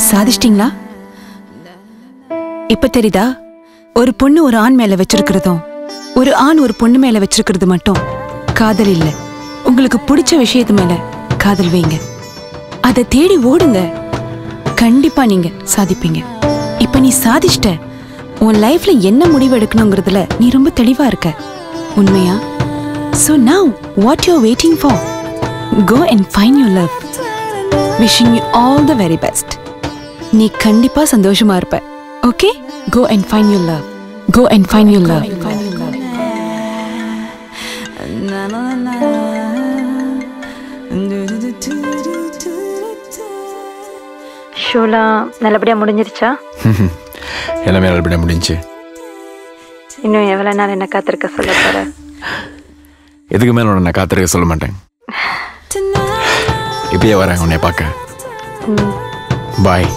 சாதிச்சிட்டீங்களா? இப்ப தெரியுதா? ஒரு பொண்ணு ஒரு ஆண் மேல வச்சிருக்கிறதும் ஒரு ஆண் ஒரு பொண்ணு மேல வச்சிருக்கிறது மட்டும் காதல் இல்ல. உங்களுக்கு பிடிச்ச விஷயத்து மேல காதல் வைங்க, அதை தேடி ஓடுங்க, கண்டிப்பா நீங்க சாதிப்பீங்க. இப்ப நீ சாதிச்சிட்ட. உன் லைஃப்ல என்ன முடிவு எடுக்கணுங்கிறதுல நீ ரொம்ப தெளிவா இருக்க. உண்மையா? So now what you're waiting for? Go and find your love. Wishing you all the very best. நீ கண்டிப்பா சந்தோஷமா இருப்ப. Okay? Go and find your love. Go and find your love. ஷோலாம் நல்லபடியா முடிஞ்சிருச்சா? எல்லாமே நல்லபடியா முடிஞ்சு. இன்னும் எவ்வளவு நாள் என்ன காத்திருக்க சொல்ல போற? எதுக்கு மேல உன்னை காத்திருக்க சொல்ல மாட்டேன். இப்பயே வரேன் உன்னை பார்க்க. பாய்.